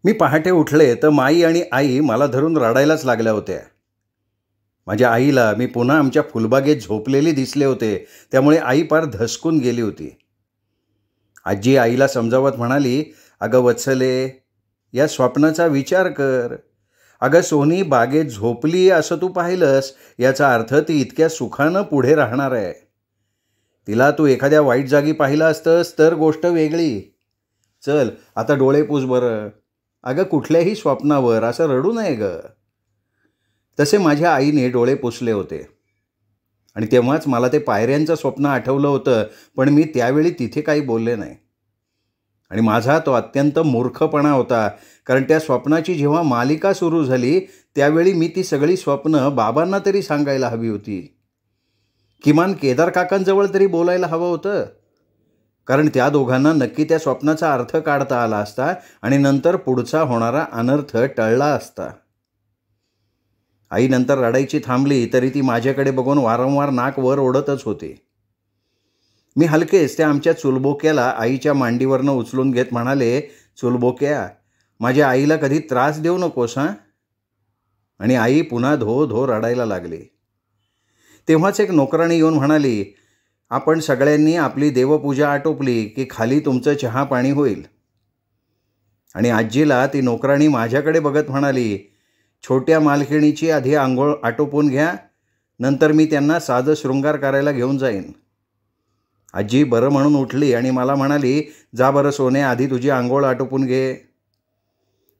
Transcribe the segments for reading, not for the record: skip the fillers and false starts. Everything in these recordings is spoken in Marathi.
मी पहाटे उठले तर माई आणि आई मला धरून रडायलाच लागल्या होत्या. माझ्या आईला मी पुन्हा आमच्या फुलबागेत झोपलेली दिसले होते, त्यामुळे आई पार धसकून गेली होती. आजी आईला समजावत म्हणाली, "अगं वत्सले, या स्वप्नाचा विचार कर. अगं सोनी बागेत झोपली असं तू पाहिलंस, याचा अर्थ ती इतक्या सुखानं पुढे राहणार आहे. तिला तू एखाद्या वाईट जागी पाहिलं असतंस तर गोष्ट वेगळी. चल आता डोळे पुस बरं. अगं कुठल्याही स्वप्नावर असं रडू नये गं." तसे माझ्या आईने डोळे पुसले होते आणि तेव्हाच मला ते पायऱ्यांचं स्वप्न आठवलं होतं, पण मी त्यावेळी तिथे काही बोलले नाही. आणि माझा तो अत्यंत मूर्खपणा होता, कारण त्या स्वप्नाची जेव्हा मालिका सुरू झाली त्यावेळी मी ती सगळी स्वप्न बाबांना तरी सांगायला हवी होती. किमान केदार काकांजवळ तरी बोलायला हवं होतं, कारण त्या दोघांना नक्की त्या स्वप्नाचा अर्थ काढता आला असता आणि नंतर पुढचा होणारा अनर्थ टळला असता. आई नंतर रडायची थांबली तरी ती माझ्याकडे बघून वारंवार नाक वर ओढतच होती. मी हलकेच त्या आमच्या चुलबोक्याला आईच्या मांडीवरनं उचलून घेत म्हणाले, "चुलबोक्या, माझ्या आईला कधी त्रास देऊ नकोस हां." आणि आई पुन्हा धो धो रडायला लागली. तेव्हाच एक नोकराणी येऊन म्हणाली, "आपण सगळ्यांनी आपली देवपूजा आटोपली की खाली तुमचं चहा पाणी होईल." आणि आजीला ती नोकराणी माझ्याकडे बघत म्हणाली, "छोट्या मालकिणीची आधी आंघोळ आटोपून घ्या, नंतर मी त्यांना साधं शृंगार करायला घेऊन जाईन." आजी बरं म्हणून उठली आणि मला म्हणाली, "जा बरं सोने, आधी तुझी आंघोळ आटोपून घे."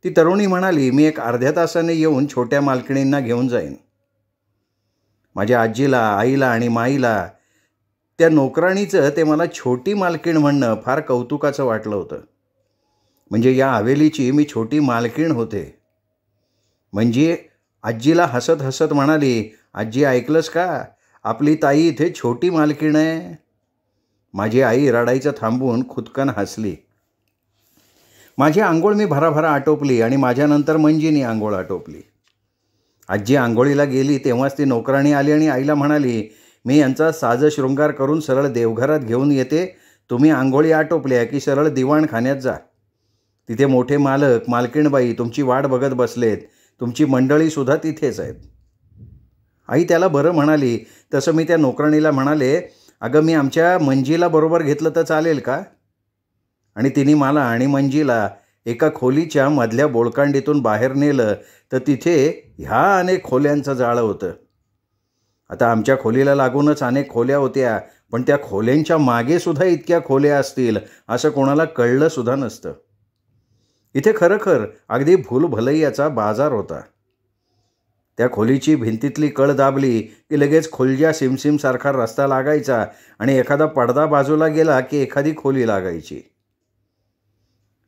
ती तरुणी म्हणाली, "मी एक अर्ध्या तासाने येऊन छोट्या मालकिणींना घेऊन जाईन." माझ्या आजीला, आईला आणि माईला त्या नोकराणीचं ते मला छोटी मालकीण म्हणणं फार कौतुकाचं वाटलं होतं. म्हणजे या हवेलीची मी छोटी मालकीण होते. म्हणजे आजीला हसत हसत म्हणाली, "आजी ऐकलंस का? आपली ताई इथे छोटी मालकीण आहे." माझी आई रडायचं थांबवून खुदकन हसली. माझी आंघोळ मी भराभरा आटोपली आणि माझ्यानंतर मंजीनी आंघोळ आटोपली. आजी आंघोळीला गेली तेव्हाच ती नोकराणी आली आणि आईला म्हणाली, "मी यांचा साज शृंगार करून सरळ देवघरात घेऊन येते. तुम्ही आंघोळी आटोपल्या की सरळ दिवाणखान्यात जा. तिथे मोठे मालक मालकीणबाई तुमची वाट बघत बसलेत. तुमची मंडळीसुद्धा तिथेच आहेत." आई त्याला बरं म्हणाली. तसं मी त्या नोकराणीला म्हणाले, "अगं मी आमच्या मंजीला बरोबर घेतलं तर चालेल का?" आणि तिने मला आणि मंजीला एका खोलीच्या मधल्या बोळकांडीतून बाहेर नेलं तर तिथे ह्या अनेक खोल्यांचं जाळं होतं. आता आमच्या खोलीला लागूनच अनेक खोल्या होत्या, पण त्या खोल्यांच्या मागेसुद्धा इतक्या खोल्या असतील असं कोणाला कळलंसुद्धा नसतं. इथे खरोखर अगदी भूलभुलैयाचा बाजार होता. त्या खोलीची भिंतीतली कळ दाबली की लगेच खोलज्या सिमसिमसारखा रस्ता लागायचा आणि एखादा पडदा बाजूला गेला की एखादी खोली लागायची.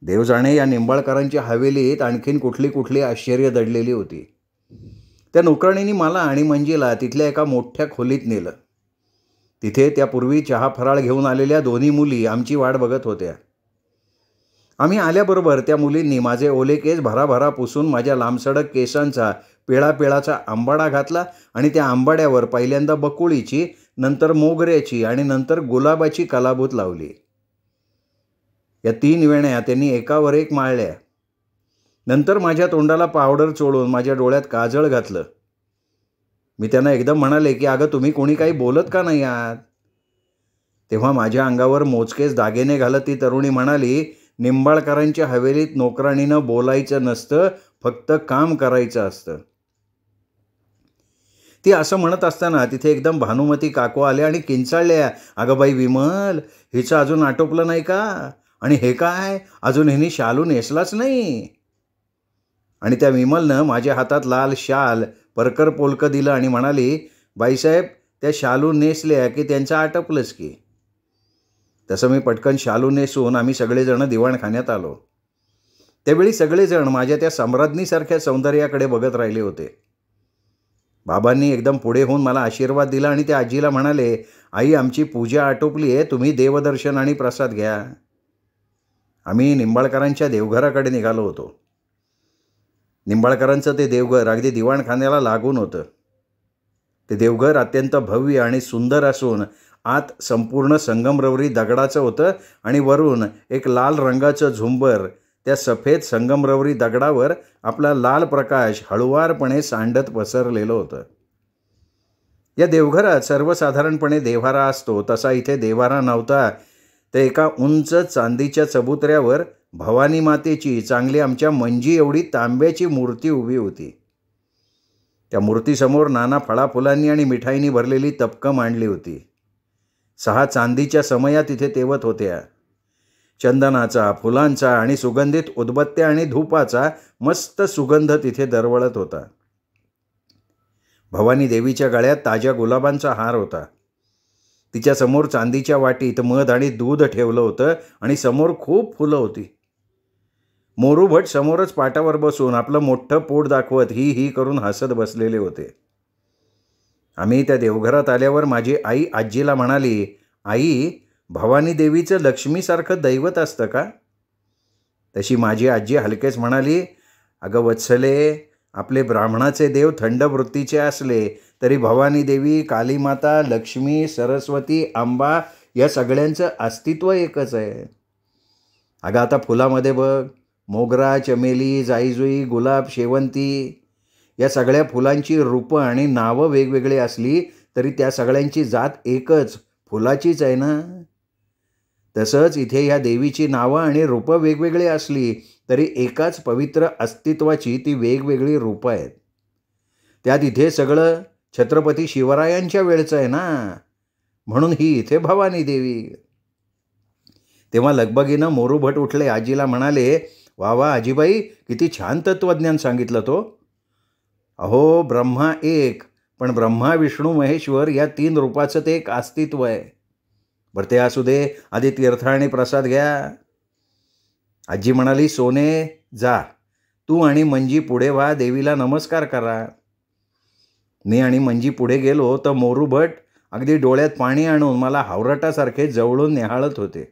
देव जाणे या निंबाळकरांच्या हवेलीत आणखीन कुठली कुठली आश्चर्य दडलेली होती. त्या नोकराणींनी मला आणि मंजीला तिथल्या एका मोठ्या खोलीत नेलं. तिथे त्यापूर्वी चहा फराळ घेऊन आलेल्या दोन्ही मुली आमची वाट बघत होत्या. आम्ही आल्याबरोबर त्या मुलींनी माझे ओले केस भराभरा पुसून माझ्या लांबसडक केसांचा पिळा पिळाचा आंबाडा घातला आणि त्या आंबाड्यावर पहिल्यांदा बकुळीची, नंतर मोगऱ्याची आणि नंतर गुलाबाची कलाबूत लावली. या 3 वेण्या त्यांनी एकावर एक माळल्या. नंतर माझ्या तोंडाला पावडर चोळून माझ्या डोळ्यात काजळ घातलं. मी त्यांना एकदम म्हणाले की "अगं तुम्ही कोणी काही बोलत का नाही आहात?" तेव्हा माझ्या अंगावर मोजकेच दागिने घालत ती तरुणी म्हणाली, "निंबाळकरांच्या हवेलीत नोकराणीनं बोलायचं नसतं, फक्त काम करायचं असतं." ती असं म्हणत असताना तिथे एकदम भानुमती काकू आल्या आणि किंचाळल्या, "अगं बाई विमल, हिचं अजून आटोपलं नाही का? आणि हे काय, अजून हिने शालू नेसलाच नाही." आणि त्या विमलनं माझ्या हातात लाल शाल परकर पोलकं दिलं आणि म्हणाली, "बाईसाहेब, त्या शालू नेसल्या की त्यांचं आटपलंच की." तसं मी पटकन शालू नेसून आम्ही सगळेजण दिवाणखान्यात आलो. त्यावेळी सगळेजण माझ्या त्या सम्राज्ञीसारख्या सौंदर्याकडे बघत राहिले होते. बाबांनी एकदम पुढे होऊन मला आशीर्वाद दिला आणि त्या आजीला म्हणाले, "आई, आमची पूजा आटोपली आहे, तुम्ही देवदर्शन आणि प्रसाद घ्या." आम्ही निंबाळकरांच्या देवघराकडे निघालो होतो. निंबाळकरांचं ते देवघर अगदी दिवाणखान्याला लागून होतं. ते देवघर अत्यंत भव्य आणि सुंदर असून आत संपूर्ण संगमरवरी दगडाचं होतं आणि वरून एक लाल रंगाचं झुंबर त्या सफेद संगमरवरी दगडावर आपला लाल प्रकाश हळुवारपणे सांडत पसरलेलं होतं. या देवघरात सर्वसाधारणपणे देव्हारा असतो तसा इथे देव्हारा नव्हता. तर एका उंच चांदीच्या चबुतऱ्यावर भवानी मातेची चांगली आमच्या मंजी एवढी तांब्याची मूर्ती उभी होती. त्या मूर्तीसमोर नाना फळाफुलांनी आणि मिठाईनी भरलेली तपकं मांडली होती. 6 चांदीच्या समया तिथे तेवत होत्या. चंदनाचा, फुलांचा आणि सुगंधित उदबत्त्या आणि धूपाचा मस्त सुगंध तिथे दरवळत होता. भवानी देवीच्या गळ्यात ताज्या गुलाबांचा हार होता. तिच्यासमोर चांदीच्या वाटीत मध आणि दूध ठेवलं होतं आणि समोर खूप फुलं होती. मोरू भट समोरच पाटावर बसून आपलं मोठं पोट दाखवत ही ही करून हसत बसलेले होते. आम्ही त्या देवघरात आल्यावर माझी आई आजीला म्हणाली, आई, भवानी देवीचं लक्ष्मीसारखं दैवत असतं का? तशी माझी आजी हलकेच म्हणाली, अगं वत्सले, आपले ब्राह्मणाचे देव थंड वृत्तीचे असले तरी भवानी देवी, कालीमाता, लक्ष्मी, सरस्वती, अंबा या सगळ्यांचं अस्तित्व एकच आहे. अगं आता फुलामध्ये बघ, मोगरा, चमेली, जाईजुई, गुलाब, शेवंती या सगळ्या फुलांची रूपं आणि नावं वेगवेगळी असली तरी त्या सगळ्यांची जात एकच, फुलाचीच आहे ना. तसंच इथे ह्या देवीची नावं आणि रूपं वेगवेगळी असली तरी एकाच पवित्र अस्तित्वाची ती वेगवेगळी रूपं आहेत. त्यात इथे सगळं छत्रपती शिवरायांच्या वेळचं आहे ना, म्हणून ही इथे भवानी देवी. तेव्हा लगबगीनं मोरू भट उठले, आजीला म्हणाले, वा वा आजीबाई, किती छान तत्त्वज्ञान सांगितलं तो. अहो, ब्रह्मा एक, पण ब्रह्मा, विष्णू, महेश्वर या 3 रूपाचं ते एक अस्तित्व आहे. बरं ते असू दे, आधी तीर्थ आणि प्रसाद घ्या. आजी म्हणाली, सोने, जा तू आणि मंजी पुढे व्हा, देवीला नमस्कार करा. मी आणि मंजी पुढे गेलो तर मोरू भट अगदी डोळ्यात पाणी आणून मला हावरटासारखे जवळून निहाळत होते.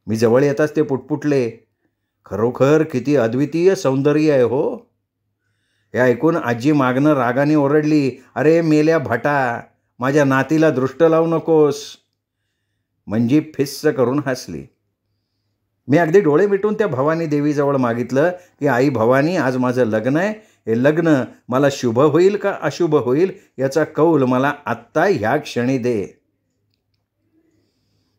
मी जवळ येताच ते पुटपुटले, खरोखर किती अद्वितीय सौंदर्य आहे हो. हे ऐकून आजी मागणं रागाने ओरडली, अरे मेल्या भटा, माझ्या नातीला दृष्ट लावू नकोस. मंजी फिस्स करून हसली. मी अगदी डोळे मिटून त्या भवानी देवीजवळ मागितलं की आई भवानी, आज माझं लग्न आहे. हे लग्न मला शुभ होईल का अशुभ होईल याचा कौल मला आत्ता ह्या क्षणी दे.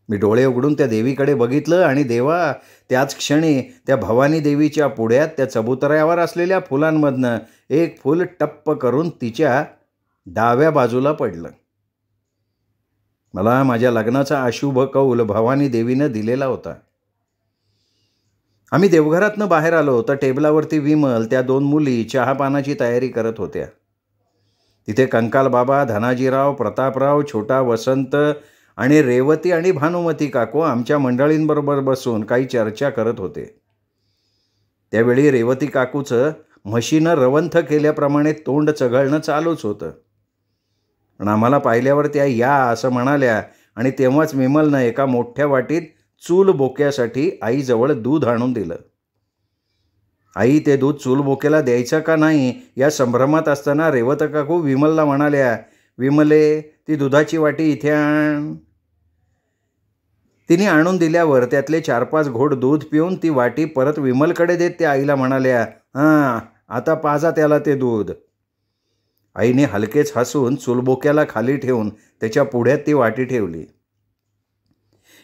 मी डोळे उघडून त्या देवीकडे बघितलं आणि देवा, त्याच क्षणी त्या भवानी देवीच्या पुढ्यात त्या चबुतऱ्यावर असलेल्या फुलांमधनं एक फूल टप्प करून तिच्या डाव्या बाजूला पडलं. मला माझ्या लग्नाचा अशुभ कौल भवानी देवीनं दिलेला होता. आम्ही देवघरातनं बाहेर आलो तर टेबलावरती विमल, त्या 2 मुली चहापानाची तयारी करत होत्या. तिथे कंकाल बाबा, धनाजीराव, प्रतापराव, छोटा वसंत आणि रेवती आणि भानुमती काकू आमच्या मंडळींबरोबर बसून काही चर्चा करत होते. त्यावेळी रेवती काकूचं म्हशीनं रवंथ केल्याप्रमाणे तोंड चघळणं चालूच होतं. पण आम्हाला पाहिल्यावर त्या या असं म्हणाल्या आणि तेव्हाच विमलनं एका मोठ्या वाटीत चूल बोक्यासाठी आईजवळ दूध आणून दिलं. आई, ते दूध चूल बोक्याला द्यायचं का नाही या संभ्रमात असताना रेवत काकू विमलला म्हणाल्या, विमले, ती दुधाची वाटी इथे आण. तिने आणून दिल्यावर त्यातले 4-5 घोट दूध पिऊन ती वाटी परत विमलकडे देत त्या आईला म्हणाल्या, हां, आता पाजा त्याला ते दूध. आईने हलकेच हसून चुलबोक्याला खाली ठेवून त्याच्या पुढ्यात ती वाटी ठेवली.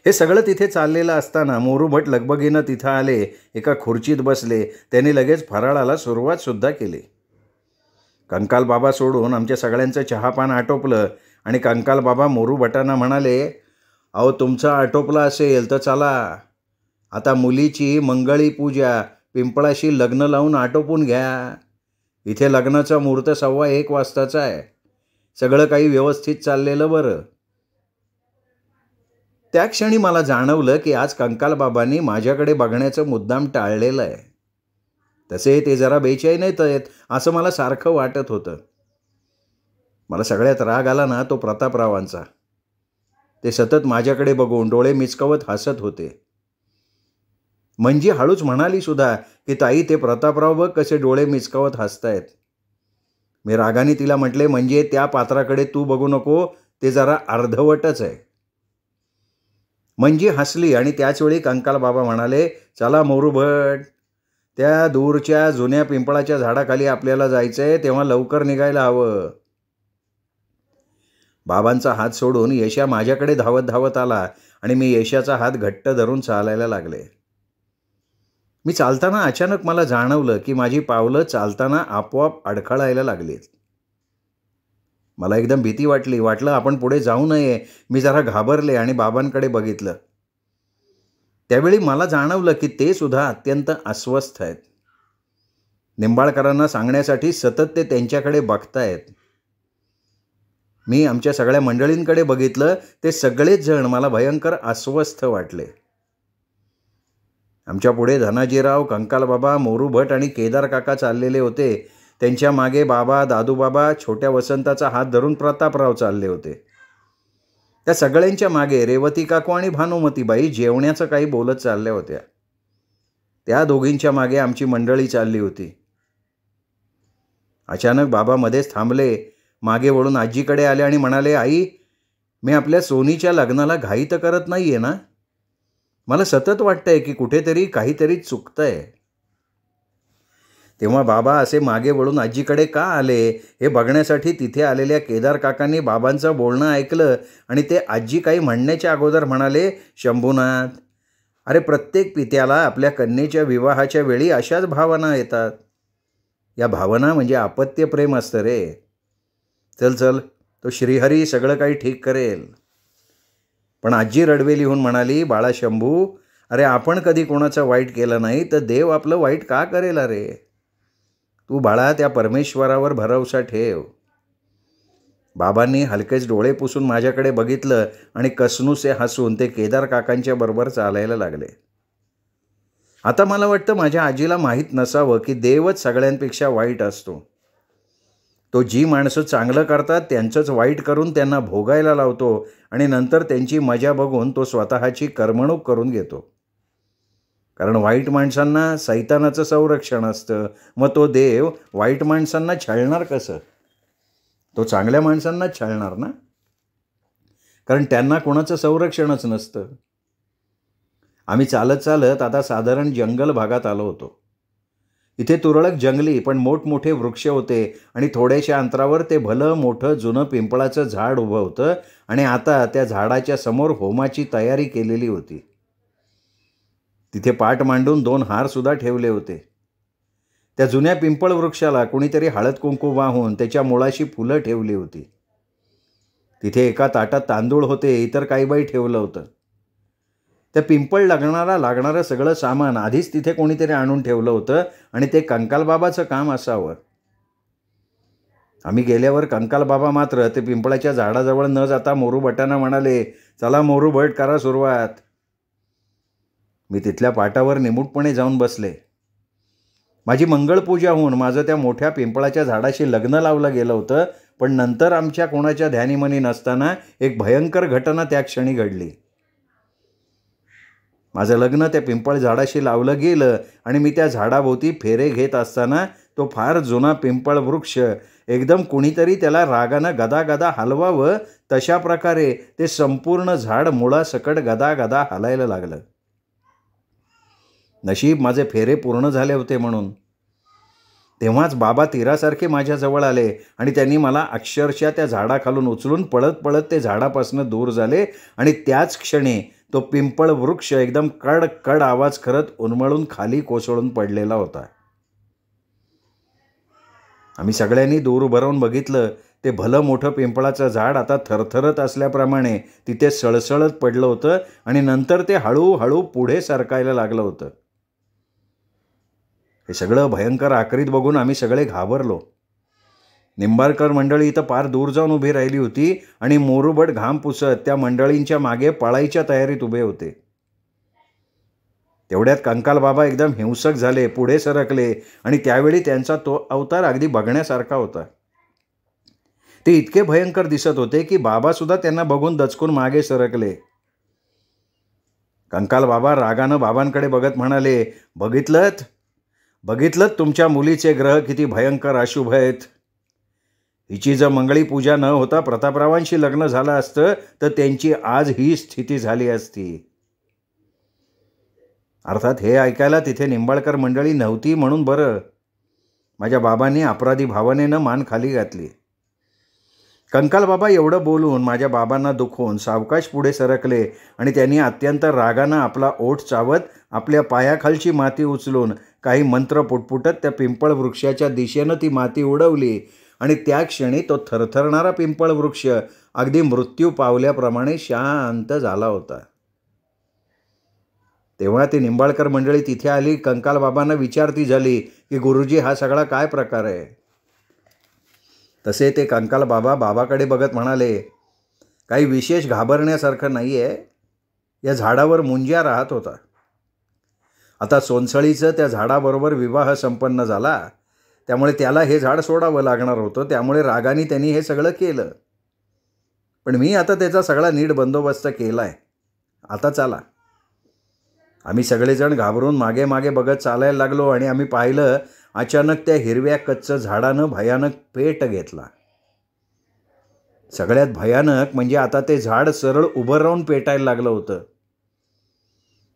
हे सगळं तिथे चाललेलं असताना मोरू भट लगबगीनं तिथं आले, एका खुर्चीत बसले. त्यांनी लगेच फराळाला सुरुवातसुद्धा केली. कंकाल बाबा सोडून आमच्या सगळ्यांचं चहापान आटोपलं आणि कंकाल बाबा मोरू भटांना म्हणाले, अहो, तुमचं आटोपलं असेल तर चला, आता मुलीची मंगळी पूजा पिंपळाशी लग्न लावून आटोपून घ्या. इथे लग्नाचा मुहूर्त 1:15 वाजताचा आहे. सगळं काही व्यवस्थित चाललेलं बरं. त्या क्षणी मला जाणवलं की आज कंकाल बाबांनी माझ्याकडे बघण्याचं मुद्दाम टाळलेलं आहे. तसे ते जरा बेचैन आहेत असं मला सारखं वाटत होतं. मला सगळ्यात राग आला ना तो प्रतापरावांचा. ते सतत माझ्याकडे बघून डोळे मिचकावत हसत होते. मंजी हळूच म्हणाली सुद्धा की ताई, ते प्रतापराव बघ कसे डोळे मिचकावत हसतायत. मी रागाने तिला म्हटले, म्हणजे त्या पात्राकडे तू बघू नको, ते जरा अर्धवटच आहे. मंजी हसली आणि त्याचवेळी कंकाल बाबा म्हणाले, चला मोरू भट, त्या दूरच्या जुन्या पिंपळाच्या झाडाखाली आपल्याला जायचंय, तेव्हा लवकर निघायला हवं. बाबांचा हात सोडून यशा माझ्याकडे धावत धावत आला आणि मी यशाचा हात घट्ट धरून चालायला लागले. मी चालताना अचानक मला जाणवलं की माझी पावलं चालताना आपोआप अडखळायला लागलीत. मला एकदम भीती वाटलं आपण पुढे जाऊ नये. मी जरा घाबरले आणि बाबांकडे बघितलं. त्यावेळी मला जाणवलं की ते सुद्धा अत्यंत अस्वस्थ आहेत. निंबाळकरांना सांगण्यासाठी सतत ते त्यांच्याकडे बघतायत. मी आमच्या सगळ्या मंडळींकडे बघितलं. ते सगळेच जण मला भयंकर अस्वस्थ वाटले. आमच्या पुढे धनाजीराव, कंकालबाबा, मोरू भट आणि केदार काका चाललेले होते. त्यांच्या मागे बाबा, दादूबाबा, छोट्या वसंताचा हात धरून प्रतापराव चालले होते. त्या सगळ्यांच्या मागे रेवती काकू आणि भानुमतीबाई जेवण्याचं काही बोलत चालल्या होत्या. त्या दोघींच्या मागे आमची मंडळी चालली होती. अचानक बाबा मध्येच थांबले, मागे वळून आजीकडे आले आणि म्हणाले, आई, मी आपल्या सोनीच्या लग्नाला घाई तर करत नाहीये ना? मला सतत वाटतंय की कुठेतरी काहीतरी चुकतंय. तेव्हा बाबा असे मागे वळून आजीकडे का आले हे बघण्यासाठी तिथे आलेल्या केदार काकांनी बाबांचं बोलणं ऐकलं आणि ते आजी काही म्हणण्याच्या अगोदर म्हणाले, शंभूनाथ, अरे प्रत्येक पित्याला आपल्या कन्येच्या विवाहाच्या वेळी अशाच भावना येतात. या भावना म्हणजे अपत्य प्रेम असतं रे. चल चल, तो श्रीहरी सगळं काही ठीक करेल. पण आजी रडवे लिहून म्हणाली, बाळा शंभू, अरे आपण कधी कोणाचं वाईट केलं नाही तर देव आपलं वाईट का करेल रे? तू बाळा त्या परमेश्वरावर भरवसा ठेव. बाबांनी हलकेच डोळे पुसून माझ्याकडे बघितलं आणि कसनुसे हसून ते केदार काकांच्या बरोबर चालायला लागले. आता मला वाटतं माझ्या आजीला माहीत नसावं की देवच सगळ्यांपेक्षा वाईट असतो. तो जी माणसं चांगलं करतात त्यांचंच वाईट करून त्यांना भोगायला लावतो आणि नंतर त्यांची मजा बघून तो स्वतःची करमणूक करून घेतो. कारण वाईट माणसांना सैतानाचं संरक्षण असतं. मग तो देव वाईट माणसांना छळणार कसं? तो चांगल्या माणसांना छळणार ना, कारण त्यांना कोणाचं संरक्षणच नसतं. आम्ही चालत चालत आता साधारण जंगल भागात आलो होतो. इथे तुरळक जंगली पण मोठमोठे वृक्ष होते आणि थोड्याशा अंतरावर ते भलं मोठं जुनं पिंपळाचं झाड उभं होतं आणि आता त्या झाडाच्या समोर होमाची तयारी केलेली होती. तिथे पाट मांडून 2 हारसुद्धा ठेवले होते. त्या जुन्या पिंपळ वृक्षाला कुणीतरी हळद कुंकू वाहून त्याच्या मुळाशी फुलं ठेवली होती. तिथे एका ताटात तांदूळ होते, इतर काही बाई ठेवलं होतं. त्या पिंपळ लागणारं सगळं सामान आधीच तिथे कोणीतरी आणून ठेवलं होतं आणि ते कंकालबाबाचं काम असावं. आम्ही गेल्यावर कंकालबाबा मात्र ते पिंपळाच्या झाडाजवळ न जाता मोरू भटांना म्हणाले, चला मोरू भट, करा सुरुवात. मी तिथल्या पाटावर निमूटपणे जाऊन बसले. माझी मंगळपूजा होऊन माझं त्या मोठ्या पिंपळाच्या झाडाशी लग्न लावलं गेलं होतं. पण नंतर आमच्या कोणाच्या ध्यानीमनी नसताना एक भयंकर घटना त्या क्षणी घडली. माझं लग्न त्या पिंपळ झाडाशी लावलं गेलं आणि मी त्या झाडाभोवती फेरे घेत असताना तो फार जुना पिंपळ वृक्ष एकदम कुणीतरी त्याला रागानं गदा गदा हलवावं तशा प्रकारे ते संपूर्ण झाड मुळासकट गदा गदा हलायला लागलं. नशीब माझे फेरे पूर्ण झाले होते म्हणून. तेव्हाच बाबा तीरासारखे माझ्याजवळ आले आणि त्यांनी मला अक्षरशः त्या झाडाखालून उचलून पळत पळत ते झाडापासून दूर झाले आणि त्याच क्षणी तो पिंपळ वृक्ष एकदम कड कड आवाज करत उन्मळून खाली कोसळून पडलेला होता. आम्ही सगळ्यांनी दूर उभं राहून बघितलं. ते भलं मोठं पिंपळाचं झाड आता थरथरत असल्याप्रमाणे तिथे सळसळत पडलं होतं आणि नंतर ते हळूहळू पुढे सरकायला लागलं होतं. हे सगळं भयंकर आकारित बघून आम्ही सगळे घाबरलो. निंबाळकर मंडळी इथं पार दूर जाऊन उभी राहिली होती आणि मोरूभट घाम पुसत त्या मंडळींच्या मागे पळायच्या तयारीत उभे होते. तेवढ्यात कंकालबाबा एकदम हिंसक झाले, पुढे सरकले आणि त्यावेळी त्यांचा तो अवतार अगदी बघण्यासारखा होता. ते इतके भयंकर दिसत होते की बाबासुद्धा त्यांना बघून दचकून मागे सरकले. कंकालबाबा रागानं बाबांकडे बघत म्हणाले, बघितलंत तुमच्या मुलीचे ग्रह किती भयंकर अशुभ आहेत. हिची जर मंगळी पूजा न होता प्रतापरावांशी लग्न झालं असतं तर त्यांची आज ही स्थिती झाली असती. अर्थात हे ऐकायला तिथे निंबाळकर मंडळी नव्हती म्हणून बरं. माझ्या बाबांनी अपराधी भावनेनं मान खाली घातली. कंकाल बाबा एवढं बोलून माझ्या बाबांना दुखवून सावकाश पुढे सरकले आणि त्यांनी अत्यंत रागानं आपला ओठ चावत आपल्या पायाखालची माती उचलून काही मंत्र पुटपुटत त्या पिंपळ वृक्षाच्या दिशेनं ती माती उडवली आणि त्या क्षणी तो थरथरणारा पिंपळ वृक्ष अगदी मृत्यू पावल्याप्रमाणे शांत झाला होता. तेव्हा ती निंबाळकर मंडळी तिथे आली. कंकाल बाबांना विचारती झाली की गुरुजी हा सगळा काय प्रकार आहे. तसे ते कंकाल बाबा बाबाकडे बघत म्हणाले, काही विशेष घाबरण्यासारखं नाही आहे. या झाडावर मुंज्या राहत होता. आता सोनसळीचं त्या झाडाबरोबर विवाह संपन्न झाला, त्यामुळे त्याला हे झाड सोडावं लागणार होतं. त्यामुळे रागाने त्यांनी हे सगळं केलं. पण मी आता त्याचा सगळा नीट बंदोबस्त केला आहे. आता चला. आम्ही सगळेजण घाबरून मागे मागे बघत चालायला लागलो आणि आम्ही पाहिलं अचानक त्या हिरव्या कच्च झाडानं भयानक पेट घेतला. सगळ्यात भयानक म्हणजे आता ते झाड सरळ उभं राहून पेटायला लागलं होतं.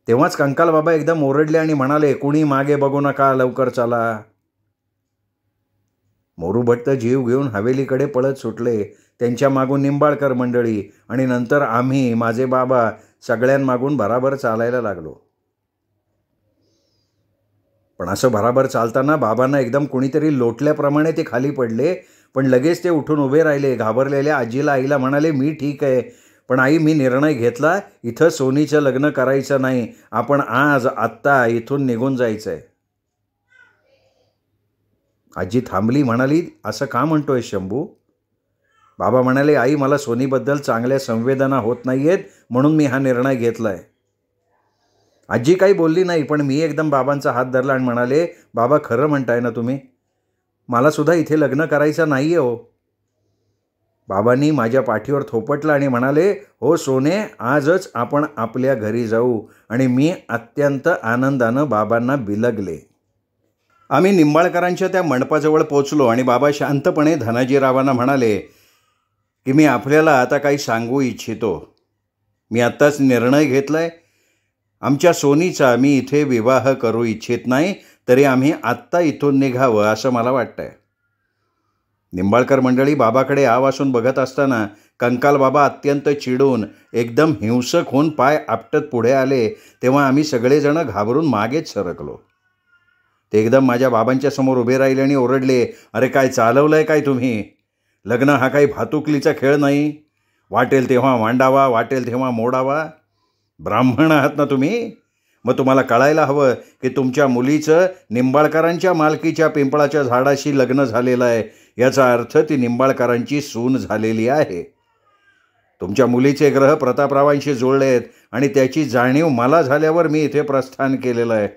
तेव्हाच कंकाल बाबा एकदम ओरडले आणि म्हणाले, कुणी मागे बघू नका, लवकर चला. मोरू भट्ट जीव घेऊन हवेलीकडे पळत सुटले. त्यांच्या मागून निंबाळकर मंडळी आणि नंतर आम्ही, माझे बाबा, सगळ्यांमागून भराभर चालायला लागलो. पण असं भराभर चालताना बाबांना एकदम कुणीतरी लोटल्याप्रमाणे ते खाली पडले. पण लगेच ते उठून उभे राहिले. घाबरलेल्या आजीला आईला म्हणाले, मी ठीक आहे, पण आई मी निर्णय घेतला, इथं सोनीचं लग्न करायचं नाही. आपण आज आत्ता इथून निघून जायचं आहे. आजी थांबली, म्हणाली, असं का म्हणतोय शंभू. बाबा म्हणाले, आई मला सोनीबद्दल चांगल्या संवेदना होत नाही आहेत म्हणून मी हा निर्णय घेतला आहे. आजी काही बोलली नाही, पण मी एकदम बाबांचा हात धरला आणि म्हणाले, बाबा खरं म्हणताय ना तुम्ही, मला सुद्धा इथे लग्न करायचं नाही आहे हो. बाबांनी माझ्या पाठीवर थोपटलं आणि म्हणाले, हो सोने, आजच आपण आपल्या घरी जाऊ. आणि मी अत्यंत आनंदानं बाबांना बिलगले. आम्ही निंबाळकरांच्या त्या मंडपाजवळ पोचलो आणि बाबा शांतपणे धनाजीरावांना म्हणाले की मी आपल्याला आता काही सांगू इच्छितो. मी आत्ताच निर्णय घेतला आहे. आमच्या सोनीचा मी इथे विवाह करू इच्छित नाही, तरी आम्ही आत्ता इथून निघावं असं मला वाटतं आहे. निंबाळकर मंडळी बाबाकडे आवासून बघत असताना कंकाल बाबा अत्यंत चिडून एकदम हिंसक होऊन पाय आपटत पुढे आले. तेव्हा आम्ही सगळेजण घाबरून मागेच सरकलो. ते एकदम माझ्या बाबांच्या समोर उभे राहिले आणि ओरडले, अरे काय चालवलं आहे काय तुम्ही. लग्न हा काही भातुकलीचा खेळ नाही. वाटेल तेव्हा मांडावा, वाटेल तेव्हा मोडावा. ब्राह्मण आहात ना तुम्ही. मग तुम्हाला कळायला हवं की तुमच्या मुलीचं निंबाळकरांच्या मालकीच्या पिंपळाच्या झाडाशी लग्न झालेलं आहे. याचा अर्थ ती निंबाळकरांची सून झालेली आहे. तुमच्या मुलीचे ग्रह प्रतापरावांशी जुळले आहेत आणि त्याची जाणीव मला झाल्यावर मी इथे प्रस्थान केलेलं आहे.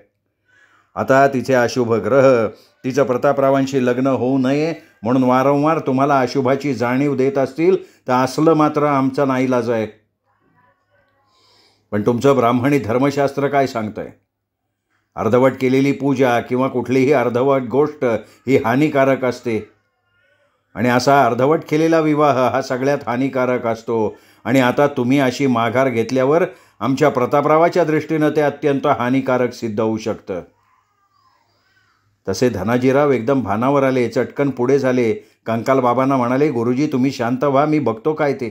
आता तिचे अशुभ ग्रह तिचं प्रतापरावांशी लग्न होऊ नये म्हणून वारंवार तुम्हाला अशुभाची जाणीव देत असतील तर असलं मात्र आमचा नाईलाज आहे. पण तुमचं ब्राह्मणी धर्मशास्त्र काय सांगतंय. अर्धवट केलेली पूजा किंवा कुठलीही अर्धवट गोष्ट ही हानिकारक असते आणि असा अर्धवट केलेला विवाह हा सगळ्यात हानिकारक असतो. आणि आता तुम्ही अशी माघार घेतल्यावर आमच्या प्रतापरावाच्या दृष्टीनं ते अत्यंत हानिकारक सिद्ध होऊ शकतं. तसे धनाजीराव एकदम भानावर आले, चटकन पुढे झाले. कंकाल बाबांना म्हणाले, गुरुजी तुम्ही शांत व्हा, मी बघतो काय ते.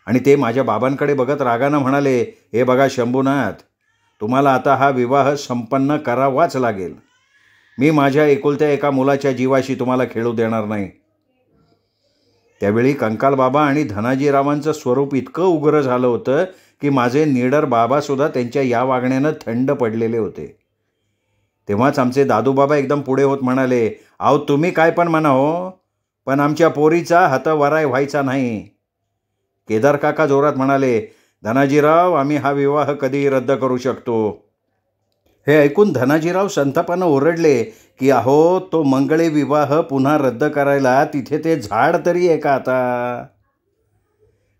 आणि ते माझ्या बाबांकडे बघत रागानं म्हणाले, हे बघा शंभूनाथ, तुम्हाला आता हा विवाह संपन्न करावाच लागेल. मी माझ्या एकुलत्या एका मुलाच्या जीवाशी तुम्हाला खेळू देणार नाही. त्यावेळी कंकाल बाबा आणि धनाजीरावांचं स्वरूप इतकं उग्र झालं होतं की माझे निडर बाबासुद्धा त्यांच्या या वागण्यानं थंड पडलेले होते. तेव्हाच आमचे दादूबाबा एकदम पुढे होत म्हणाले, अहो तुम्ही काय पण म्हणा हो, पण आमच्या पोरीचा हातवराय व्हायचा नाही. केदार काका जोरात म्हणाले, धनाजीराव आम्ही हा विवाह कधीही रद्द करू शकतो. हे ऐकून धनाजीराव संतापानं ओरडले की अहो तो मंगळे विवाह पुन्हा रद्द करायला तिथे ते झाड तरी आहे का आता.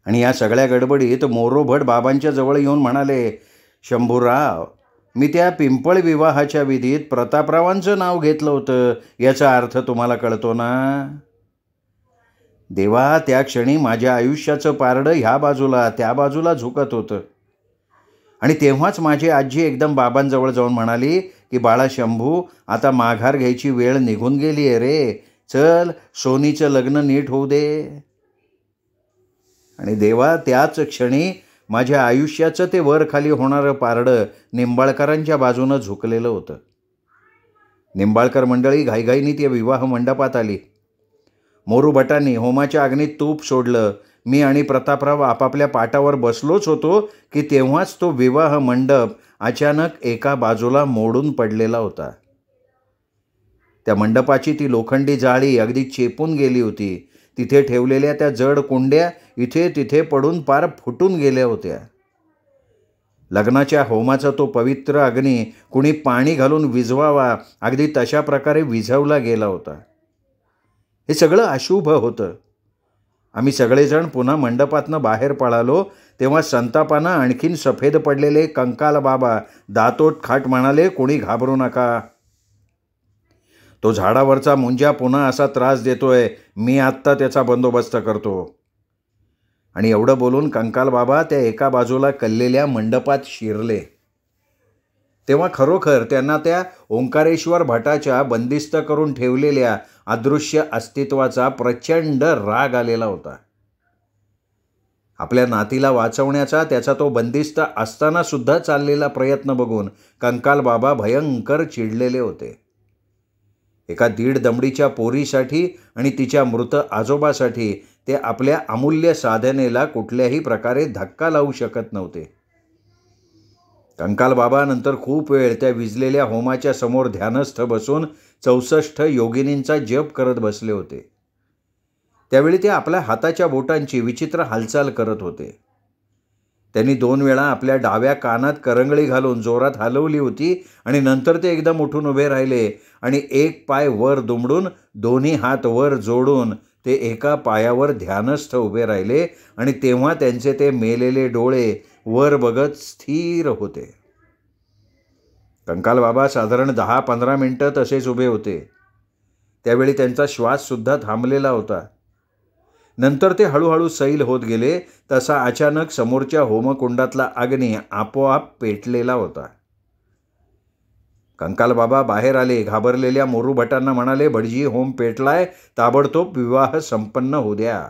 आणि या सगळ्या गडबडीत मोरोभट बाबांच्या जवळ येऊन म्हणाले, शंभूराव मी त्या पिंपळ विवाहाच्या विधीत प्रतापरावांचं नाव घेतलं होतं, याचा अर्थ तुम्हाला कळतो ना. देवा, त्या क्षणी माझ्या आयुष्याचं पारडं ह्या बाजूला त्या बाजूला झुकत होतं. आणि तेव्हाच माझी आजी एकदम बाबांजवळ जाऊन म्हणाली की बाळा शंभू, आता माघार घ्यायची वेळ निघून गेली आहे रे. चल, सोनीचं लग्न नीट होऊ दे. आणि देवा, त्याच क्षणी माझ्या आयुष्याचं ते वर खाली होणारं पारडं निंबाळकरांच्या बाजूनं झुकलेलं होतं. निंबाळकर मंडळी घाईघाईनी त्या विवाह मंडपात आली. मोरू भटांनी होमाच्या अग्नीत तूप सोडलं. मी आणि प्रतापराव आपापल्या पाटावर बसलोच होतो की तेव्हाच तो विवाह मंडप अचानक एका बाजूला मोडून पडलेला होता. त्या मंडपाची ती लोखंडी जाळी अगदी चेपून गेली होती. तिथे ठेवलेल्या त्या जड कुंड्या इथे तिथे पडून पार फुटून गेल्या होत्या. लग्नाच्या होमाचा तो पवित्र अग्नी कुणी पाणी घालून विझवावा अगदी तशा प्रकारे विझवला गेला होता. हे सगळं अशुभ होतं. आम्ही सगळेजण पुन्हा मंडपातनं बाहेर पळालो तेव्हा संतापानं आणखीन सफेद पडलेले कंकाल बाबा दातोट खाट म्हणाले, कोणी घाबरू नका. तो झाडावरचा मुंजा पुन्हा असा त्रास देतोय, मी आत्ता त्याचा बंदोबस्त करतो. आणि एवढं बोलून कंकाल बाबा त्या एका बाजूला कललेल्या मंडपात शिरले. तेव्हा खरोखर त्यांना त्या ओंकारेश्वर भटाच्या बंदिस्त करून ठेवलेल्या अदृश्य अस्तित्वाचा प्रचंड राग आलेला होता. आपल्या नातीला वाचवण्याचा त्याचा तो बंदिस्त असताना सुद्धा चाललेला प्रयत्न बघून कंकाल बाबा भयंकर चिडलेले होते. एका 1.5 दमडीच्या पोरीसाठी आणि तिच्या मृत आजोबासाठी ते आपल्या अमूल्य साधनेला कुठल्याही प्रकारे धक्का लावू शकत नव्हते. कंकाल बाबा नंतर खूप वेळ त्या विझलेल्या होमाच्या समोर ध्यानस्थ बसून 64 योगिनींचा जप करत बसले होते. त्यावेळी ते आपल्या हाताच्या बोटांची विचित्र हालचाल करत होते. त्यांनी 2 वेळा आपल्या डाव्या कानात करंगळी घालून जोरात हलवली होती आणि नंतर ते एकदम उठून उभे राहिले आणि एक पाय वर दुमडून दोन्ही हात वर जोडून ते एका पायावर ध्यानस्थ उभे राहिले आणि तेव्हा त्यांचे ते मेलेले डोळे वर बघत स्थिर होते. कंकाल बाबा साधारण 10-15 मिनिटं तसेच उभे होते. त्यावेळी त्यांचा श्वाससुद्धा थांबलेला होता. नंतर ते हळूहळू सैल होत गेले. तसा अचानक समोरच्या होमकुंडातला अग्नी आपोआप पेटलेला होता. कंकाल बाबा बाहेर आले. घाबरलेल्या मोरू भटांना म्हणाले, भटजी, होम पेटलाय, ताबडतोब विवाह संपन्न होऊ द्या.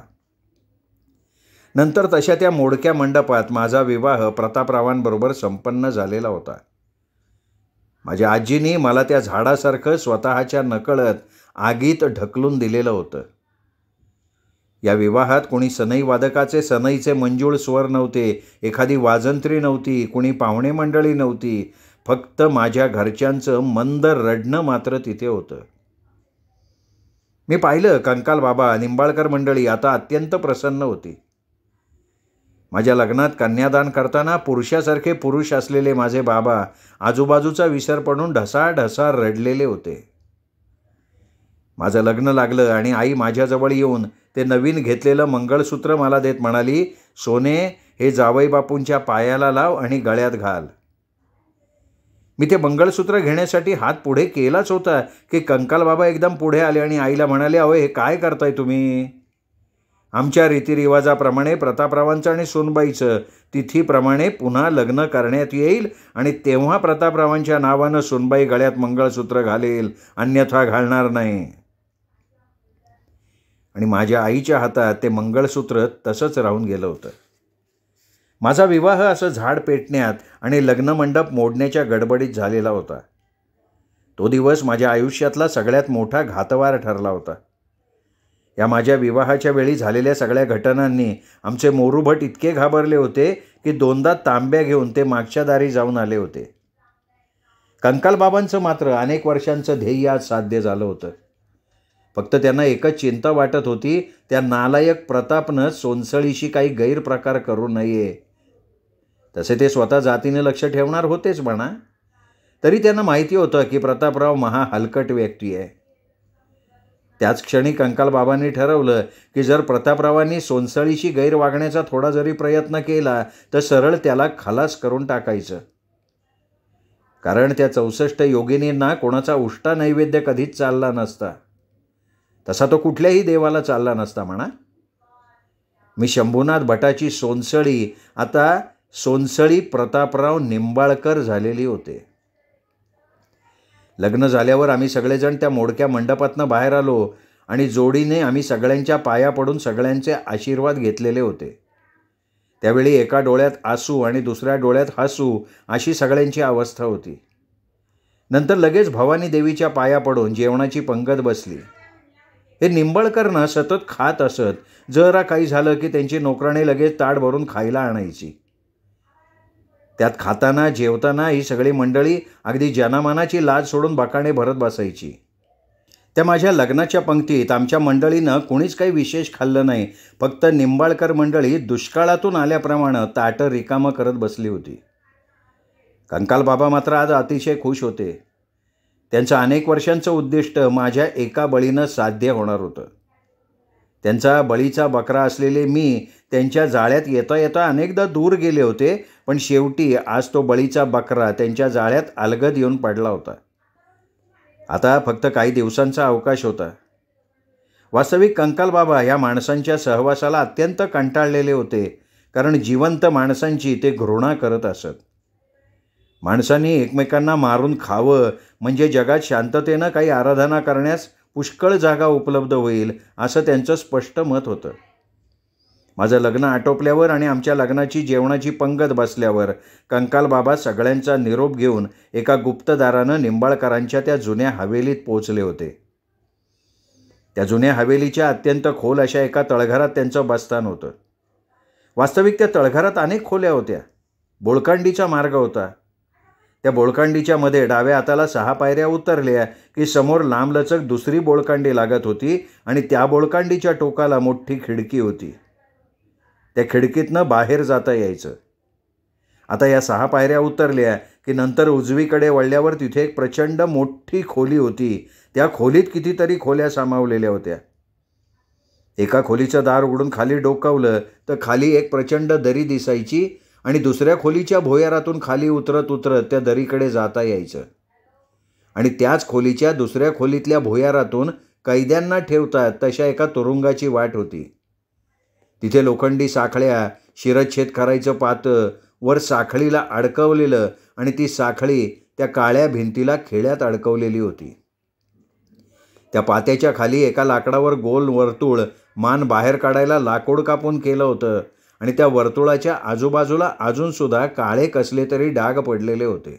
नंतर तशा त्या मोडक्या मंडपात माझा विवाह प्रतापरावांबरोबर संपन्न झालेला होता. माझ्या आजीनी मला त्या झाडासारखं स्वतःच्या नकळत आगीत ढकलून दिलेलं होतं. या विवाहात कोणी सनई वादकाचे सनईचे मंजूळ स्वर नव्हते, एखादी वाजंत्री नव्हती, कोणी पाहुणे मंडळी नव्हती. फक्त माझ्या घरच्यांचं मंद रडणं मात्र तिथे होतं. मी पाहिलं कंकाल बाबा, निंबाळकर मंडळी आता अत्यंत प्रसन्न होती. माझ्या लग्नात कन्यादान करताना पुरुषासारखे पुरुष असलेले माझे बाबा आजूबाजूचा विसर पडून ढसाढसा रडलेले होते. माझं लग्न लागलं आणि आई माझ्याजवळ येऊन ते नवीन घेतलेलं मंगळसूत्र मला देत म्हणाली, सोने, हे जावई बापूंच्या पायाला लाव आणि गळ्यात घाल. मी ते मंगळसूत्र घेण्यासाठी हात पुढे केलाच होता की कंकाल बाबा एकदम पुढे आले आणि आईला म्हणाले, अहो, हे काय करताय तुम्ही? आमच्या रीतिरिवाजाप्रमाणे प्रतापरावांचं आणि सोनबाईचं तिथीप्रमाणे पुन्हा लग्न करण्यात येईल आणि तेव्हा प्रतापरावांच्या नावानं सोनबाई गळ्यात मंगळसूत्र घालेल, अन्यथा घालणार नाही. आणि माझ्या आईच्या हातात ते मंगळसूत्र तसंच राहून गेलं होतं. माझा विवाह असं झाड पेटण्यात आणि लग्नमंडप मोडण्याच्या गडबडीत झालेला होता. तो दिवस माझ्या आयुष्यातला सगळ्यात मोठा घातवार ठरला होता. या माझ्या विवाहाच्या वेळी झालेल्या सगळ्या घटनांनी आमचे मोरू भट इतके घाबरले होते की 2दा तांब्या घेऊन ते मागच्या दारी जाऊन आले होते. कंकाल बाबांचं मात्र अनेक वर्षांचं ध्येय आज साध्य झालं होतं. फक्त त्यांना एकच चिंता वाटत होती, त्या नालायक प्रतापनं सोनसळीशी काही गैरप्रकार करू नये. तसे ते स्वतः जातीने लक्ष ठेवणार होतेच म्हणा. तरी त्यांना माहिती होतं की प्रतापराव महा हलकट व्यक्ती आहे. त्याच क्षणी कंकाल बाबांनी ठरवलं की जर प्रतापरावांनी सोनसळीशी गैर वागण्याचा थोडा जरी प्रयत्न केला तर सरळ त्याला खलास करून टाकायचं. कारण त्या 64 योगिनींना कोणाचा उष्टा नैवेद्य कधीच चालला नसता. तसा तो कुठल्याही देवाला चालला नसता म्हणा. मी शंभूनाथ भटाची सोनसळी आता सोनसळी प्रतापराव निंबाळकर झालेली होते. लग्न झाल्यावर आम्ही सगळेजण त्या मोडक्या मंडपातनं बाहेर आलो आणि जोडीने आम्ही सगळ्यांच्या पाया पडून सगळ्यांचे आशीर्वाद घेतलेले होते. त्यावेळी एका डोळ्यात आसू आणि दुसऱ्या डोळ्यात हसू अशी सगळ्यांची अवस्था होती. नंतर लगेच भवानी देवीच्या पाया पडून जेवणाची पंगत बसली. हे निंबाळकरनं सतत खात असत. जरा काही झालं की त्यांची नोकराणी लगेच ताट भरून खायला आणायची. त्यात खाताना जेवताना ही सगळी मंडळी अगदी जनामानाची लाज सोडून बकाणे भरत बसायची. त्या माझ्या लग्नाच्या पंक्तीत आमच्या मंडळीनं कोणीच काही विशेष खाल्लं नाही. फक्त निंबाळकर मंडळी दुष्काळातून आल्याप्रमाणे ताटं रिकामं करत बसली होती. कंकाल बाबा मात्र आज अतिशय खुश होते. त्यांचं अनेक वर्षांचं उद्दिष्ट माझ्या एका बळीनं साध्य होणार होतं. त्यांचा बळीचा बकरा असलेले मी त्यांच्या जाळ्यात येता येता अनेकदा दूर गेले होते, पण शेवटी आज तो बळीचा बकरा त्यांच्या जाळ्यात अलगद येऊन पडला होता. आता फक्त काही दिवसांचा अवकाश होता. वास्तविक कंकाल बाबा या माणसांच्या सहवासाला अत्यंत कंटाळलेले होते, कारण जिवंत माणसांची ते घृणा करत असत. माणसांनी एकमेकांना मारून खावं म्हणजे जगात शांततेनं काही आराधना करण्यास पुष्कळ जागा उपलब्ध होईल असं त्यांचं स्पष्ट मत होतं. माझं लग्न आटोपल्यावर आणि आमच्या लग्नाची जेवणाची पंगत बसल्यावर कंकाल बाबा सगळ्यांचा निरोप घेऊन एका गुप्तदारानं निंबाळकरांच्या त्या जुन्या हवेलीत पोचले होते. त्या जुन्या हवेलीच्या अत्यंत खोल अशा एका तळघरात त्यांचं बसस्थान होतं. वास्तविक त्या तळघरात अनेक खोल्या होत्या. बोळकांडीचा मार्ग होता. त्या बोळकांडीच्या मध्ये डाव्या हाताला 6 पायऱ्या उतरल्या की समोर लांबलचक दुसरी बोळकांडी लागत होती आणि त्या बोळकांडीच्या टोकाला मोठी खिडकी होती. त्या खिडकीतनं बाहेर जाता यायचं. आता या 6 पायऱ्या उतरल्या की नंतर उजवीकडे वळल्यावर तिथे एक प्रचंड मोठी खोली होती. त्या खोलीत कितीतरी खोल्या सामावलेल्या होत्या. एका खोलीचं दार उघडून खाली डोकावलं तर खाली एक प्रचंड दरी दिसायची आणि दुसऱ्या खोलीच्या भोयारातून खाली उतरत उतरत त्या दरीकडे जाता यायचं. आणि त्याच खोलीच्या दुसऱ्या खोलीतल्या भोयारातून कैद्यांना ठेवतात तशा एका तुरुंगाची वाट होती. तिथे लोखंडी साखळ्या, शिरच्छेद करायचं पातं, वर साखळीला अडकवलेलं आणि ती साखळी त्या काळ्या भिंतीला खिळ्यात अडकवलेली होती. त्या पात्याच्या खाली एका लाकडावर गोल वर्तुळ मान बाहेर काढायला लाकूड कापून केलं होतं आणि त्या वर्तुळाच्या आजूबाजूला अजूनसुद्धा काळे कसले तरी डाग पडलेले होते.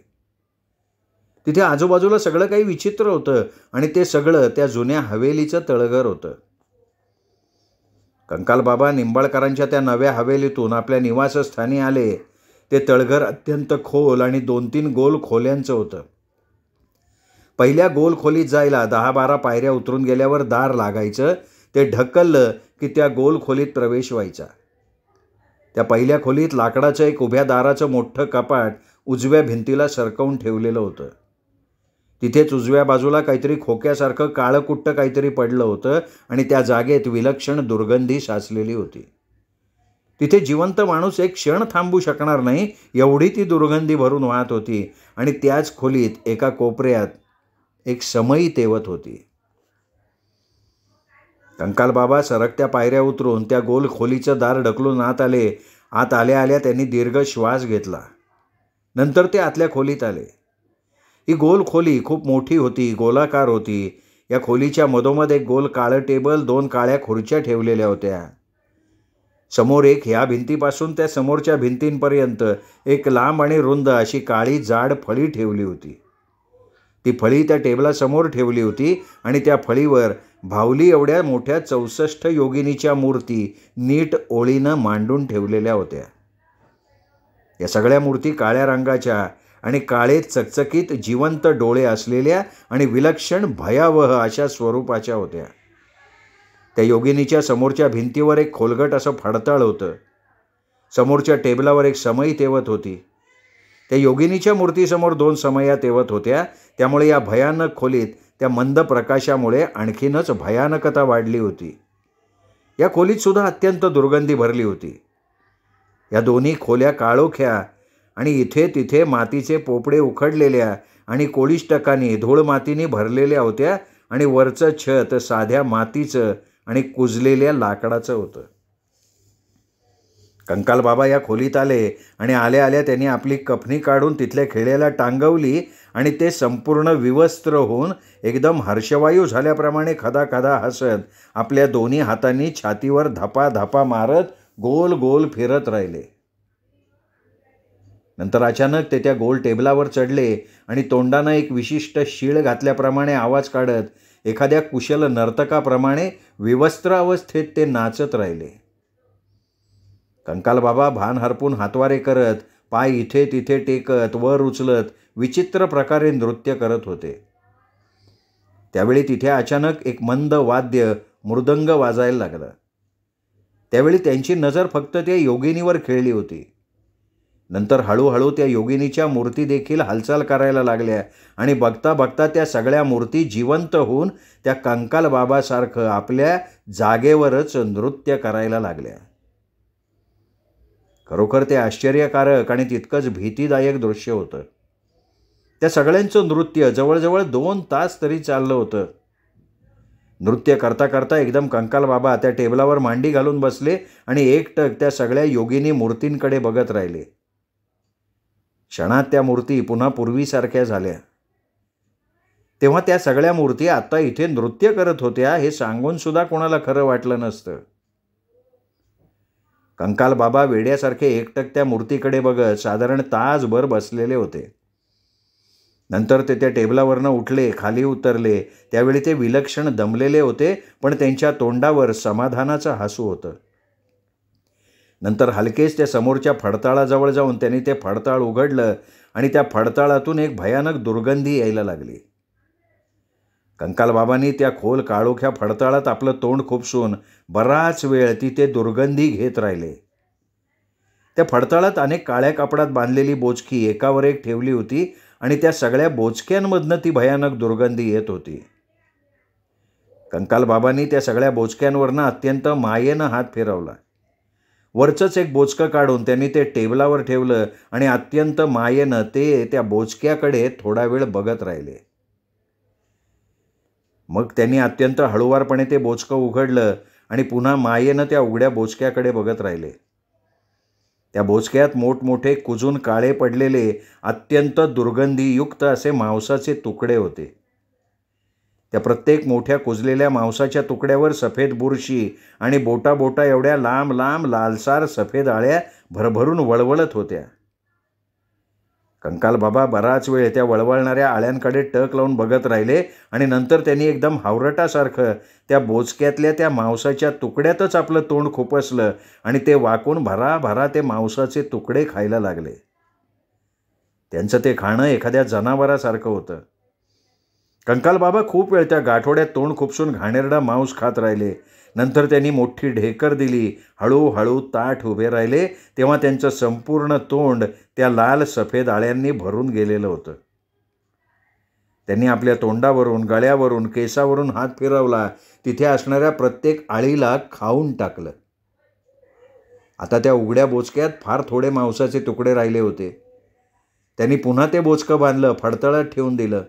तिथे आजूबाजूला सगळं काही विचित्र होतं आणि ते सगळं त्या जुन्या हवेलीचं तळघर होतं. कंकाल बाबा निंबाळकरांच्या त्या नव्या हवेलीतून आपल्या निवासस्थानी आले. ते तळघर अत्यंत खोल आणि 2-3 गोल खोल्यांचं होतं. पहिल्या गोल खोलीत जायला 10-12 पायऱ्या उतरून गेल्यावर दार लागायचं. ते ढकललं की त्या गोल खोलीत प्रवेश व्हायचा. त्या पहिल्या खोलीत लाकडाचं एक उभ्या दाराचं मोठं कपाट उजव्या भिंतीला सरकवून ठेवलेलं होतं. तिथेच उजव्या बाजूला काहीतरी खोक्यासारखं काळंकुट्ट काहीतरी पडलं होतं आणि त्या जागेत विलक्षण दुर्गंधी साचलेली होती. तिथे जिवंत माणूस एक क्षण थांबू शकणार नाही एवढी ती दुर्गंधी भरून वाहत होती. आणि त्याच खोलीत एका कोपऱ्यात एक समई तेवत होती. कंकाल बाबा सरकत्या पायऱ्या उतरून त्या गोल खोलीचं दार ढकलून आत आले. आत आल्या आल्या त्यांनी दीर्घ श्वास घेतला. नंतर ते आतल्या खोलीत आले. ही गोल खोली खूप मोठी होती, गोलाकार होती. या खोलीच्या मधोमध एक गोल काळं टेबल, 2 काळ्या खुर्च्या ठेवलेल्या होत्या. समोर एक, ह्या भिंतीपासून त्या समोरच्या भिंतींपर्यंत एक लांब आणि रुंद अशी काळी जाड फळी ठेवली होती. ती फळी त्या टेबलासमोर ठेवली होती आणि त्या फळीवर भावली एवढ्या मोठ्या 64 योगिनीच्या मूर्ती नीट ओळीनं मांडून ठेवलेल्या होत्या. या सगळ्या मूर्ती काळ्या रंगाच्या आणि काळे चकचकीत जिवंत डोळे असलेल्या आणि विलक्षण भयावह अशा स्वरूपाच्या होत्या. त्या योगिनीच्या समोरच्या भिंतीवर एक खोलगट असं फडतळ होतं. समोरच्या टेबलावर एक समई तेवत होती. त्या योगिनीच्या मूर्तीसमोर 2 समया तेवत होत्या. त्यामुळे या भयानक खोलीत त्या मंद प्रकाशामुळे आणखीनच भयानकता वाढली होती. या खोलीत सुद्धा अत्यंत दुर्गंधी भरली होती. या दोन्ही खोल्या काळोख्या आणि इथे तिथे मातीचे पोपडे उखडलेल्या आणि कोळिष्टकांनी धूळ मातीने भरलेल्या होत्या आणि वरचं छत साध्या मातीचं आणि कुजलेल्या लाकडाचं होतं. कंकाल बाबा या खोलीत आले आणि आल्या आल्या त्यांनी आपली कफनी काढून तिथल्या खिळ्याला टांगवली आणि ते संपूर्ण विवस्त्र होऊन एकदम हर्षवायू झाल्याप्रमाणे खदा खदा हसत आपल्या दोन्ही हातांनी छातीवर धापा धापा मारत गोल गोल फिरत राहिले. नंतर अचानक ते त्या गोल टेबलावर चढले आणि तोंडानं एक विशिष्ट शीळ घातल्याप्रमाणे आवाज काढत एखाद्या कुशल नर्तकाप्रमाणे विवस्त्र अवस्थेत ते नाचत राहिले. कंकाल बाबा भान हरपून हातवारे करत, पाय इथे तिथे टेकत, वर उचलत विचित्र प्रकारे नृत्य करत होते. त्यावेळी तिथे अचानक एक मंद वाद्य मृदंग वाजायला लागलं. त्यावेळी त्यांची नजर फक्त त्या योगिनीवर खेळली होती. नंतर हळूहळू त्या योगिनीच्या मूर्ती देखील हालचाल करायला लागल्या आणि बघता बघता त्या सगळ्या मूर्ती जिवंत होऊन त्या कंकाल बाबासारखं आपल्या जागेवरच नृत्य करायला लागल्या. खरोखर ते आश्चर्यकारक आणि तितकंच भीतीदायक दृश्य होतं. त्या सगळ्यांचं नृत्य जवळजवळ 2 तास तरी चाललं होतं. नृत्य करता करता एकदम कंकाल बाबा त्या टेबलावर मांडी घालून बसले आणि एकटक त्या सगळ्या योगिनी मूर्तींकडे बघत राहिले. क्षणात त्या मूर्ती पुन्हा पूर्वीसारख्या झाल्या. तेव्हा त्या सगळ्या मूर्ती आता इथे नृत्य करत होत्या हे सांगून सुद्धा कोणाला खरं वाटलं नसतं. कंकाल बाबा वेड्यासारखे एकटक त्या मूर्तीकडे बघत साधारण तासभर बसलेले होते. नंतर ते त्या टेबलावरनं उठले, खाली उतरले. त्यावेळी ते विलक्षण दमलेले होते, पण त्यांच्या तोंडावर समाधानाचं हसू होतं. नंतर हलकेच त्या समोरच्या फडताळाजवळ जाऊन त्यांनी ते फडताळ उघडलं आणि त्या फडताळातून एक भयानक दुर्गंधी यायला लागली. कंकाल बाबांनी त्या खोल काळोख्या फडताळात आपलं तोंड खुपसून बराच वेळ तिथे दुर्गंधी घेत राहिले. त्या फडताळात अनेक काळ्या कापडात बांधलेली बोचकी एकावर एक ठेवली होती आणि त्या सगळ्या बोचक्यांमधनं ती भयानक दुर्गंधी येत होती. कंकाल बाबांनी त्या सगळ्या बोचक्यांवरनं अत्यंत मायेनं हात फिरवला. वरचंच एक बोचकं काढून त्यांनी ते टेबलावर ठेवलं आणि अत्यंत मायेनं ते त्या बोचक्याकडे थोडा वेळ बघत राहिले. मग त्यांनी अत्यंत हळुवारपणे ते बोचकं उघडलं आणि पुन्हा मायेनं त्या उघड्या बोचक्याकडे बघत राहिले. त्या बोचक्यात मोठमोठे कुजून काळे पडलेले अत्यंत दुर्गंधीयुक्त असे मांसाचे तुकडे होते. त्या प्रत्येक मोठ्या कुजलेल्या मांसाच्या तुकड्यावर सफेद बुरशी आणि बोटा बोटा एवढ्या लांब लांब लालसार सफेद आळ्या भरभरून वळवळत होत्या. कंकाल बाबा बराच वेळ त्या वळवळणाऱ्या आळ्यांकडे टक लावून बघत राहिले आणि नंतर त्यांनी एकदम हावरटासारखं त्या बोचक्यातल्या त्या मांसाच्या तुकड्यातच आपलं तोंड खुपसलं आणि ते वाकून भराभरा ते मांसाचे तुकडे खायला लागले. त्यांचं ते खाणं एखाद्या जनावरासारखं होतं. कंकाल बाबा खूप वेळ त्या गाठोड्यात तोंड खुपसून घाणेरडा मांस खात राहिले. नंतर त्यांनी मोठी ढेकर दिली. हळूहळू ताठ उभे राहिले तेव्हा त्यांचं संपूर्ण तोंड त्या लाल सफेद आळ्यांनी भरून गेलेलं होतं. त्यांनी आपल्या तोंडावरून, गळ्यावरून, केसावरून हात फिरवला. तिथे असणाऱ्या प्रत्येक आळीला खाऊन टाकलं. आता त्या उघड्या बोचक्यात फार थोडे मांसाचे तुकडे राहिले होते. त्यांनी पुन्हा ते बोचकं बांधलं, फडतळात ठेवून दिलं.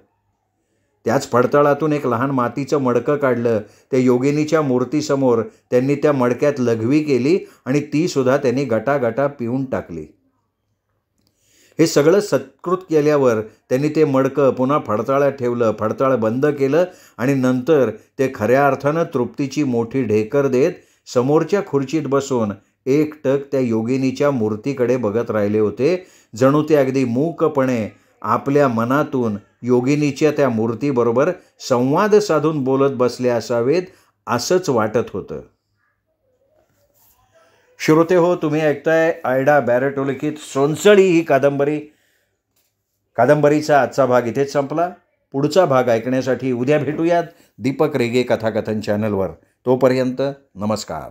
त्याच फडतळातून एक लहान मातीचं मडकं काढलं. त्या योगिनीच्या मूर्तीसमोर त्यांनी त्या मडक्यात लघवी केली आणि ती सुद्धा त्यांनी गटागटा पिऊन टाकली. हे सगळं सत्कृत केल्यावर त्यांनी ते मडकं पुन्हा फडताळात ठेवलं, फडताळ बंद केलं आणि नंतर ते खऱ्या अर्थानं तृप्तीची मोठी ढेकर देत समोरच्या खुर्चीत बसून एकटक त्या योगिनीच्या मूर्तीकडे बघत राहिले होते. जणू ते अगदी मूकपणे आपल्या मनातून योगिनीच्या त्या मूर्तीबरोबर संवाद साधून बोलत बसले असावेत असंच वाटत होतं. श्रोते हो, तुम्ही ऐकताय आयडा बॅरेटो लिखित सोनसळी ही कादंबरीचा आजचा भाग इथेच संपला. पुढचा भाग ऐकण्यासाठी उद्या भेटूयात दीपक रेगे कथाकथन चॅनलवर. तोपर्यंत नमस्कार.